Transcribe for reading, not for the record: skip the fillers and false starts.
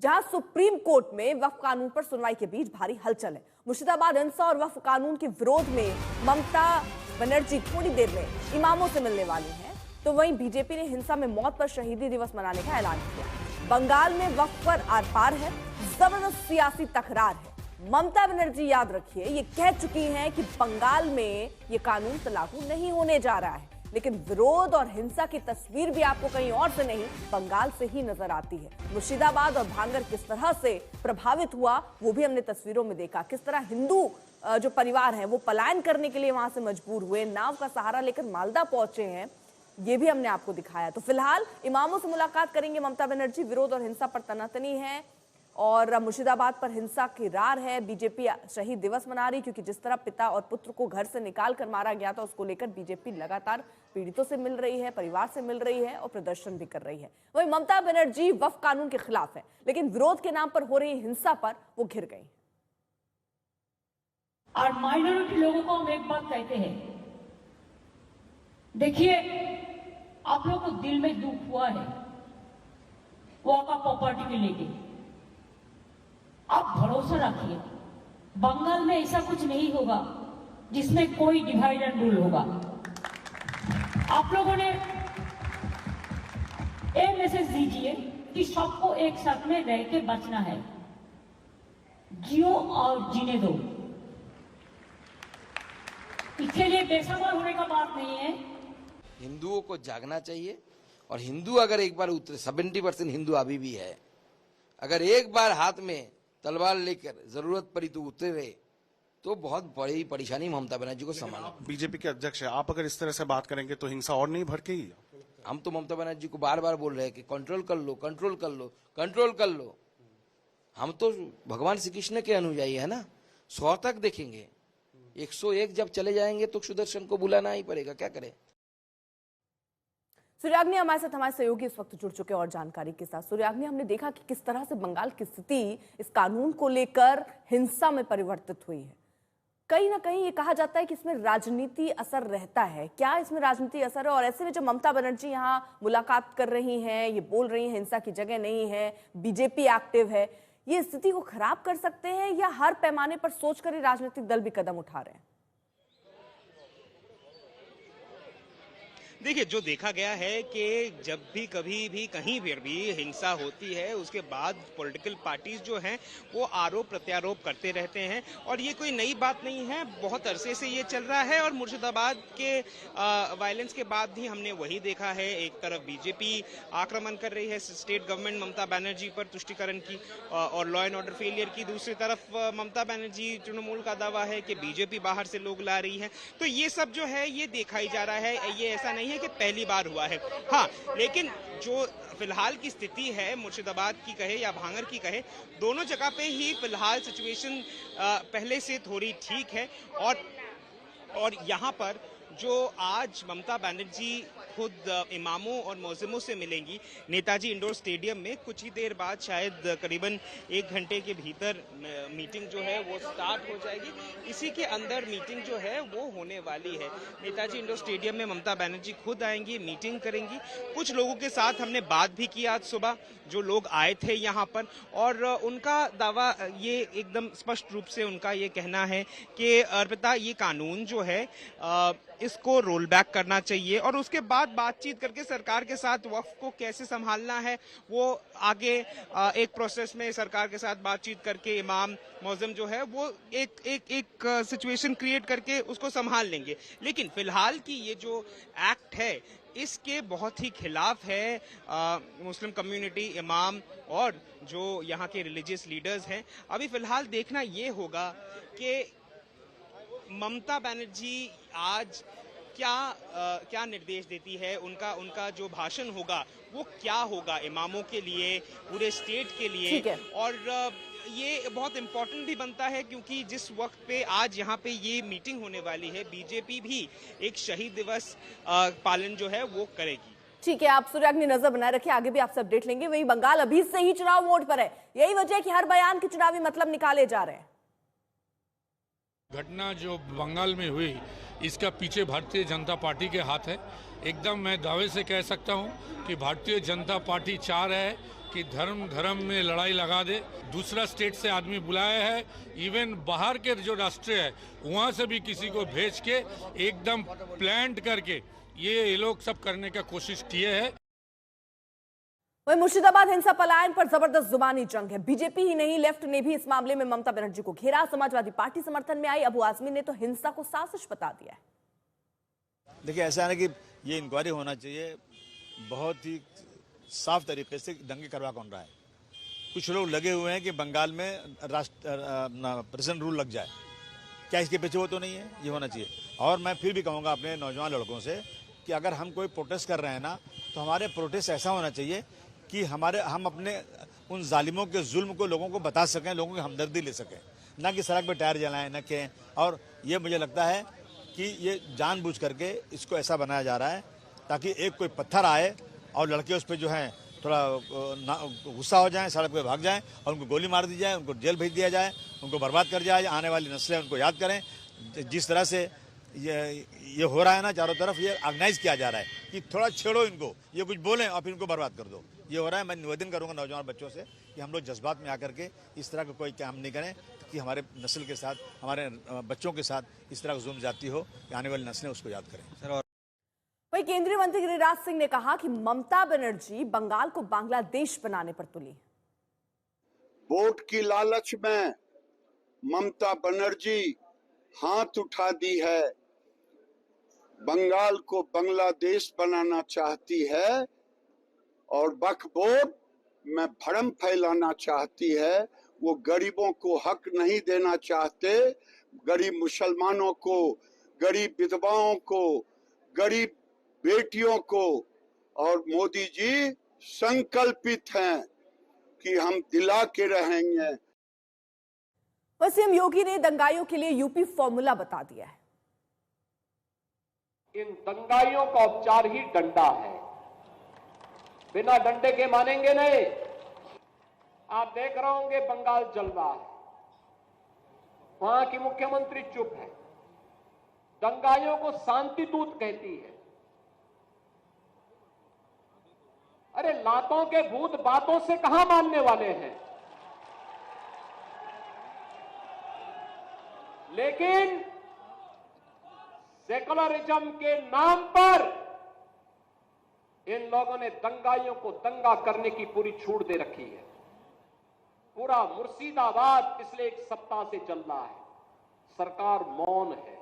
जहां supreme court में वक्फ कानून पर सुनवाई के बीच भारी हलचल है। मुर्शिदाबाद हिंसा और वक्फ कानून के विरोध में ममता बनर्जी थोड़ी देर में इमामों से मिलने वाली हैं, तो वहीं बीजेपी ने हिंसा में मौत पर शहीदी दिवस मनाने का ऐलान किया। बंगाल में वक्फ पर आर पार है, जबरदस्त सियासी तकरार है। ममता बनर्जी याद रखिए ये कह चुकी हैं कि बंगाल में ये कानून तो लागू नहीं होने जा रहा है, लेकिन विरोध और हिंसा की तस्वीर भी आपको कहीं और से नहीं बंगाल से ही नजर आती है। मुर्शिदाबाद और भांगर किस तरह से प्रभावित हुआ वो भी हमने तस्वीरों में देखा। किस तरह हिंदू जो परिवार है वो पलायन करने के लिए वहां से मजबूर हुए, नाव का सहारा लेकर मालदा पहुंचे हैं, ये भी हमने आपको दिखाया। तो फिलहाल इमामों से मुलाकात करेंगे ममता बनर्जी। विरोध और हिंसा पर तनातनी है और मुर्शिदाबाद पर हिंसा की रार है। बीजेपी शहीद दिवस मना रही, क्योंकि जिस तरह पिता और पुत्र को घर से निकाल कर मारा गया था, उसको लेकर बीजेपी लगातार पीड़ितों से मिल रही है, परिवार से मिल रही है और प्रदर्शन भी कर रही है। वहीं ममता बनर्जी वक्फ कानून के खिलाफ है, लेकिन विरोध के नाम पर हो रही हिंसा पर वो घिर गई। और माइनॉरिटी लोगों को हम एक बात कहते हैं, देखिए आप लोग को दिल में दुख हुआ है वॉका प्रॉपर्टी के लेके, आप भरोसा रखिए बंगाल में ऐसा कुछ नहीं होगा जिसमें कोई डिवाइड एंड रूल होगा। आप लोगों ने एक मैसेज दीजिए कि सबको एक साथ में रह के बचना है, जियो और जीने दो। इसके लिए बेसब्र होने का बात नहीं है। हिंदुओं को जागना चाहिए और हिंदू अगर एक बार उतरे, 70% हिंदू अभी भी है, अगर एक बार हाथ में तलवार लेकर जरूरत पड़ी तो उतरे तो बहुत बड़ी परेशानी ममता बनर्जी को संभालना। बीजेपी के अध्यक्ष है, आप अगर इस तरह से बात करेंगे तो हिंसा और नहीं भड़केगी। हम तो ममता बनर्जी को बार बार बोल रहे हैं कि कंट्रोल कर लो, कंट्रोल कर लो, कंट्रोल कर लो। हम तो भगवान श्री कृष्ण के अनुयायी है ना, 100 तक देखेंगे, 101 जब चले जाएंगे तो सुदर्शन को बुलाना ही पड़ेगा, क्या करें। सूर्याग्नि हमारे साथ हमारे सहयोगी इस वक्त जुड़ चुके और जानकारी के साथ। सूर्याग्नि, हमने देखा कि किस तरह से बंगाल की स्थिति इस कानून को लेकर हिंसा में परिवर्तित हुई है। कहीं ना कहीं ये कहा जाता है कि इसमें राजनीति असर रहता है, क्या इसमें राजनीति असर है? और ऐसे में जो ममता बनर्जी यहाँ मुलाकात कर रही हैं, ये बोल रही हैं हिंसा की जगह नहीं है, बीजेपी एक्टिव है, ये स्थिति को खराब कर सकते हैं या हर पैमाने पर सोचकर ही राजनीतिक दल भी कदम उठा रहे हैं? देखिए, जो देखा गया है कि जब भी कभी भी कहीं पर भी हिंसा होती है उसके बाद पॉलिटिकल पार्टीज जो हैं वो आरोप प्रत्यारोप करते रहते हैं और ये कोई नई बात नहीं है, बहुत अरसे से ये चल रहा है। और मुर्शिदाबाद के वायलेंस के बाद भी हमने वही देखा है, एक तरफ बीजेपी आक्रमण कर रही है स्टेट गवर्नमेंट ममता बनर्जी पर तुष्टिकरण की और लॉ एंड ऑर्डर फेलियर की, दूसरी तरफ ममता बनर्जी तृणमूल का दावा है कि बीजेपी बाहर से लोग ला रही है। तो ये सब जो है ये देखा ही जा रहा है, ये ऐसा नहीं है कि पहली बार हुआ है। हाँ, लेकिन जो फिलहाल की स्थिति है, मुर्शिदाबाद की कहे या भांगर की कहे, दोनों जगह पे ही फिलहाल सिचुएशन पहले से थोड़ी ठीक है। और यहाँ पर जो आज ममता बनर्जी खुद इमामों और मौज़िमों से मिलेंगी नेताजी इंडोर स्टेडियम में, कुछ ही देर बाद शायद करीबन 1 घंटे के भीतर मीटिंग जो है वो स्टार्ट हो जाएगी। इसी के अंदर मीटिंग जो है वो होने वाली है। नेताजी इंडोर स्टेडियम में ममता बनर्जी खुद आएंगी, मीटिंग करेंगी। कुछ लोगों के साथ हमने बात भी की आज सुबह, जो लोग आए थे यहाँ पर, और उनका दावा ये एकदम स्पष्ट रूप से उनका ये कहना है कि अर्पिता, ये कानून जो है इसको रोल बैक करना चाहिए और उसके बाद बातचीत करके सरकार के साथ वक्फ को कैसे संभालना है वो आगे एक प्रोसेस में सरकार के साथ बातचीत करके इमाम मौज़िम जो है वो एक सिचुएशन क्रिएट करके उसको संभाल लेंगे। लेकिन फिलहाल की ये जो एक्ट है इसके बहुत ही खिलाफ है मुस्लिम कम्युनिटी, इमाम और जो यहाँ के रिलीजियस लीडर्स हैं। अभी फिलहाल देखना ये होगा कि ममता बनर्जी आज क्या निर्देश देती है, उनका जो भाषण होगा वो क्या होगा इमामों के लिए, पूरे स्टेट के लिए। और ये बहुत इम्पोर्टेंट भी बनता है क्योंकि जिस वक्त पे आज यहाँ पे ये मीटिंग होने वाली है, बीजेपी भी एक शहीद दिवस पालन जो है वो करेगी। ठीक है, आप सूर्याग्नि नजर बनाए रखिए, आगे भी आपसे अपडेट लेंगे। वही बंगाल अभी से ही चुनाव मोड पर है, यही वजह है कि हर बयान के चुनावी मतलब निकाले जा रहे हैं। घटना जो बंगाल में हुई इसका पीछे भारतीय जनता पार्टी के हाथ है। एकदम मैं दावे से कह सकता हूं कि भारतीय जनता पार्टी चाह रहा है कि धर्म धर्म में लड़ाई लगा दे। दूसरा स्टेट से आदमी बुलाया है, इवन बाहर के जो राष्ट्र है वहां से भी किसी को भेज के एकदम प्लान करके ये लोग सब करने का कोशिश किए हैं। वहीं मुर्शिदाबाद हिंसा पलायन पर जबरदस्त जुबानी जंग है। बीजेपी ही नहीं, लेफ्ट ने भी इस मामले में ममता बनर्जी को घेरा। समाजवादी पार्टी समर्थन में आई अबू आजमी ने तो हिंसा को साजिश बता दिया है। देखिए, ऐसा है ना कि ये इंक्वायरी होना चाहिए, बहुत ही साफ तरीके से दंगे करवा कौन रहा है। कुछ लोग लगे हुए हैं कि बंगाल में प्रेसिडेंट रूल लग जाए, क्या इसके पीछे वो तो नहीं है, ये होना चाहिए। और मैं फिर भी कहूँगा अपने नौजवान लड़कों से कि अगर हम कोई प्रोटेस्ट कर रहे हैं ना, तो हमारे प्रोटेस्ट ऐसा होना चाहिए कि हम अपने उन जालिमों के जुल्म को लोगों को बता सकें, लोगों की हमदर्दी ले सकें, ना कि सड़क पे टायर जलाएं, न कहें। और ये मुझे लगता है कि ये जानबूझ करके इसको ऐसा बनाया जा रहा है ताकि एक कोई पत्थर आए और लड़के उस पर जो है थोड़ा गुस्सा हो जाए, सड़क पे भाग जाएं और उनको गोली मार दी जाए, उनको जेल भेज दिया जाए, उनको बर्बाद कर दिया जाए। आने वाली नस्लें उनको याद करें। जिस तरह से ये हो रहा है ना, चारों तरफ ये ऑर्गेनाइज किया जा रहा है कि थोड़ा छेड़ो इनको, ये कुछ बोलें और फिर इनको बर्बाद कर दो, ये हो रहा है। मैं निवेदन करूंगा नौजवान बच्चों से कि हम लोग जज्बात में आकर के इस तरह का कोई काम नहीं करें कि हमारे नस्ल के साथ, हमारे बच्चों के साथ इस तरह का जुल्म जाती हो कि आने वाली नस्लें उसको याद करें। वहीं केंद्रीय मंत्री गिरिराज सिंह ने कहा कि ममता बनर्जी बंगाल को बांग्लादेश बनाने पर तुली। वोट की लालच में ममता बनर्जी हाथ उठा दी है, बंगाल को बांग्लादेश बनाना चाहती है और वक्फ बोर्ड में भ्रम फैलाना चाहती है। वो गरीबों को हक नहीं देना चाहते, गरीब मुसलमानों को, गरीब विधवाओं को, गरीब बेटियों को। और मोदी जी संकल्पित हैं कि हम दिला के रहेंगे। सीएम योगी ने दंगाइयों के लिए यूपी फॉर्मूला बता दिया है। इन दंगाइयों का उपचार ही डंडा है, बिना डंडे के मानेंगे नहीं। आप देख रहे होंगे बंगाल जल रहा है, वहां की मुख्यमंत्री चुप है, दंगाइयों को शांति दूत कहती है। अरे लातों के भूत बातों से कहां मानने वाले हैं। लेकिन सेकुलरिज्म के नाम पर इन लोगों ने दंगाइयों को दंगा करने की पूरी छूट दे रखी है। पूरा मुर्शिदाबाद पिछले एक सप्ताह से चल रहा है, सरकार मौन है।